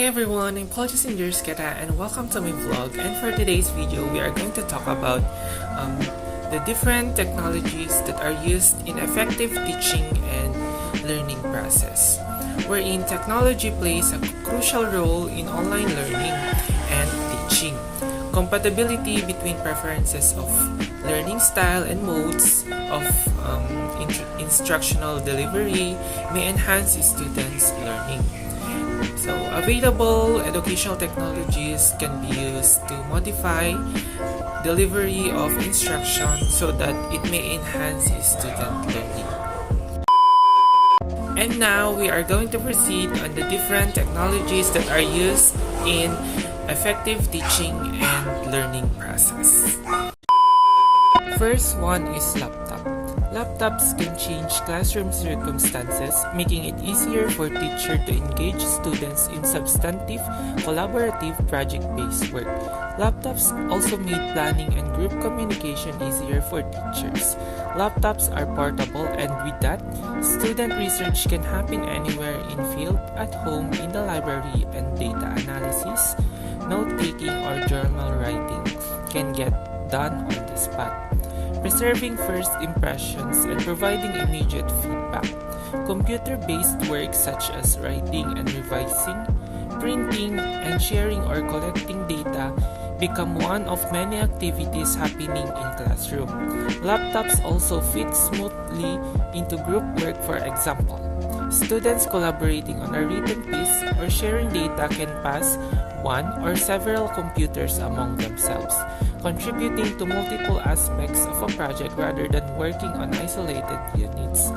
Hi everyone, I'm ROSQUETA and welcome to my vlog. And for today's video, we are going to talk about the different technologies that are used in effective teaching and learning process, wherein technology plays a crucial role in online learning and teaching. Compatibility between preferences of learning style and modes of instructional delivery may enhance students' learning. So, available educational technologies can be used to modify delivery of instruction so that it may enhance student learning. And now we are going to proceed on the different technologies that are used in effective teaching and learning process. First one is laptop. Laptops can change classroom circumstances, making it easier for teachers to engage students in substantive, collaborative, project-based work. Laptops also made planning and group communication easier for teachers. Laptops are portable, and with that, student research can happen anywhere in field, at home, in the library, and data analysis, note-taking, or journal writing can get done on the spot. Preserving first impressions and providing immediate feedback. Computer-based work such as writing and revising, printing, and sharing or collecting data become one of many activities happening in classroom. Laptops also fit smoothly into group work. For example, students collaborating on a written piece or sharing data can pass one or several computers among themselves, contributing to multiple aspects of a project rather than working on isolated units.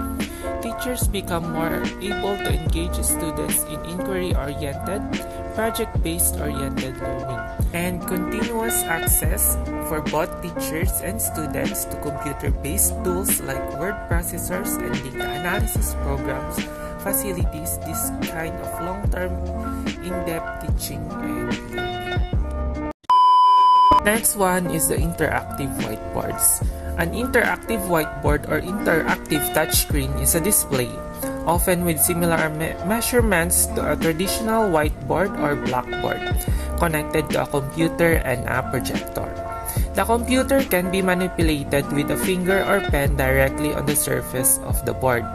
Teachers become more able to engage students in inquiry-oriented, project-based oriented learning, and continuous access for both teachers and students to computer-based tools like word processors and data analysis programs facilitates this kind of long-term, in-depth teaching and learning. Next one is the interactive whiteboards. An interactive whiteboard or interactive touchscreen is a display, often with similar measurements to a traditional whiteboard or blackboard, connected to a computer and a projector. The computer can be manipulated with a finger or pen directly on the surface of the board.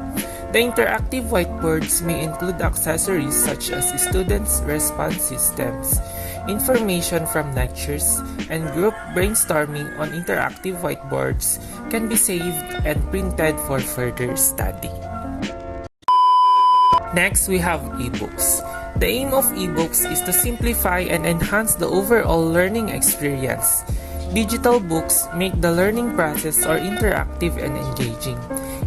The interactive whiteboards may include accessories such as students' response systems, information from lectures, and group brainstorming on interactive whiteboards can be saved and printed for further study. Next, we have ebooks. The aim of ebooks is to simplify and enhance the overall learning experience. Digital books make the learning process more interactive and engaging.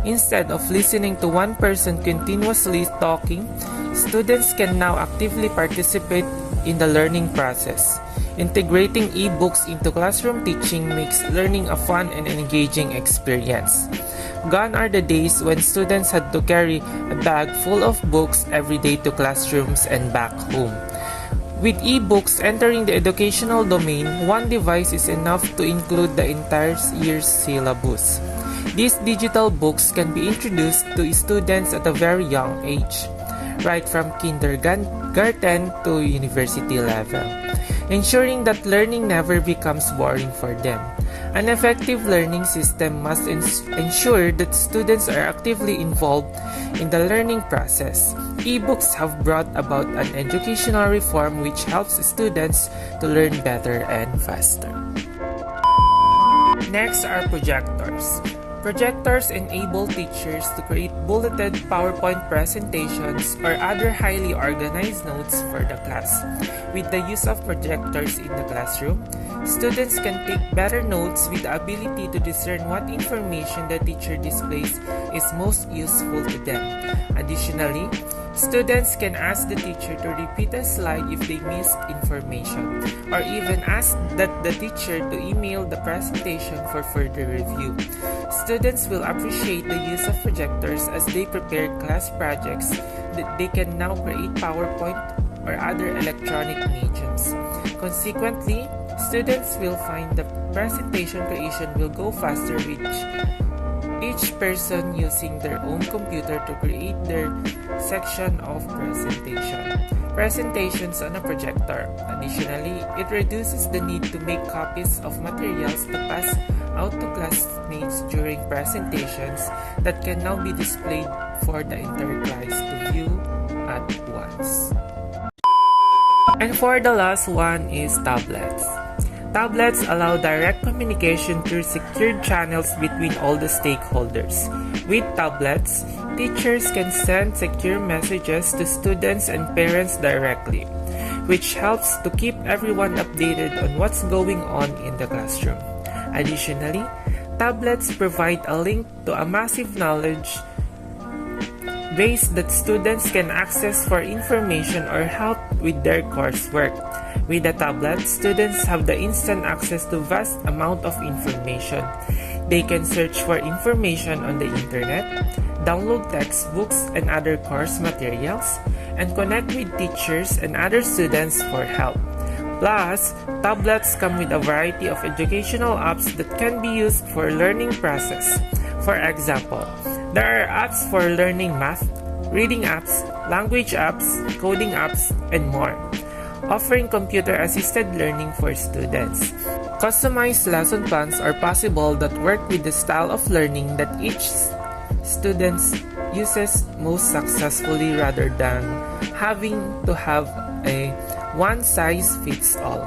Instead of listening to one person continuously talking, students can now actively participate in the learning process. Integrating ebooks into classroom teaching makes learning a fun and engaging experience. Gone are the days when students had to carry a bag full of books every day to classrooms and back home. With ebooks entering the educational domain, one device is enough to include the entire year's syllabus. These digital books can be introduced to students at a very young age, right from kindergarten to university level, ensuring that learning never becomes boring for them. An effective learning system must ensure that students are actively involved in the learning process. Ebooks have brought about an educational reform which helps students to learn better and faster. Next are projectors. Projectors enable teachers to create bulleted PowerPoint presentations or other highly organized notes for the class. With the use of projectors in the classroom, students can take better notes with the ability to discern what information the teacher displays is most useful to them. Additionally, students can ask the teacher to repeat a slide if they missed information, or even ask the teacher to email the presentation for further review. Students will appreciate the use of projectors as they prepare class projects that they can now create PowerPoint or other electronic mediums. Consequently, students will find the presentation creation will go faster, which each person using their own computer to create their section of presentation. Presentations on a projector. Additionally, it reduces the need to make copies of materials to pass out to classmates during presentations that can now be displayed for the entire class to view at once. And for the last one is tablets. Tablets allow direct communication through secured channels between all the stakeholders. With tablets, teachers can send secure messages to students and parents directly, which helps to keep everyone updated on what's going on in the classroom. Additionally, tablets provide a link to a massive knowledge base that students can access for information or help with their coursework. With a tablet, students have the instant access to vast amount of information. They can search for information on the internet, download textbooks and other course materials, and connect with teachers and other students for help. Plus, tablets come with a variety of educational apps that can be used for learning process. For example, there are apps for learning math, reading apps, language apps, coding apps, and more, offering computer-assisted learning for students. Customized lesson plans are possible that work with the style of learning that each student uses most successfully rather than having to have a one-size-fits-all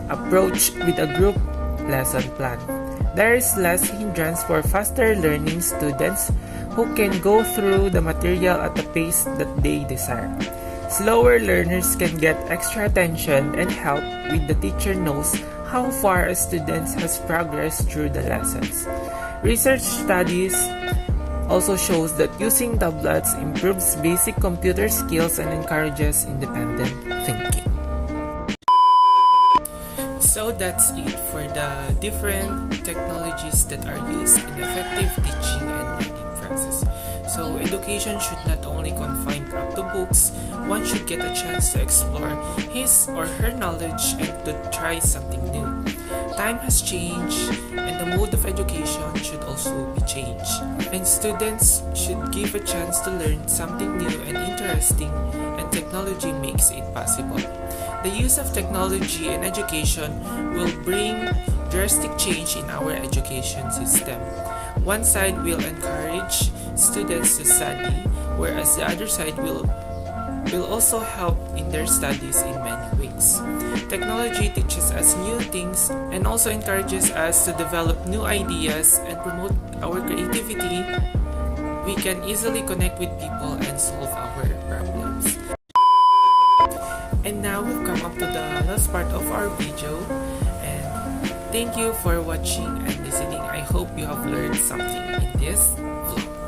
approach with a group lesson plan. There is less hindrance for faster learning students who can go through the material at a pace that they desire. Slower learners can get extra attention and help with the teacher knows how far a student has progressed through the lessons. Research studies also shows that using tablets improves basic computer skills and encourages independent thinking. So that's it for the different technologies that are used in effective teaching and learning process. So education should not only confine up to books, one should get a chance to explore his or her knowledge and to try something new. Time has changed and the mode of education should also be changed. And students should give a chance to learn something new and interesting, and technology makes it possible. The use of technology in education will bring drastic change in our education system. One side will encourage students to study, whereas the other side will also help in their studies in many ways. Technology teaches us new things and also encourages us to develop new ideas and promote our creativity. We can easily connect with people and solve our problems. And now we've come up to the last part of our video, and thank you for watching and listening. I hope you have learned something in this vlog.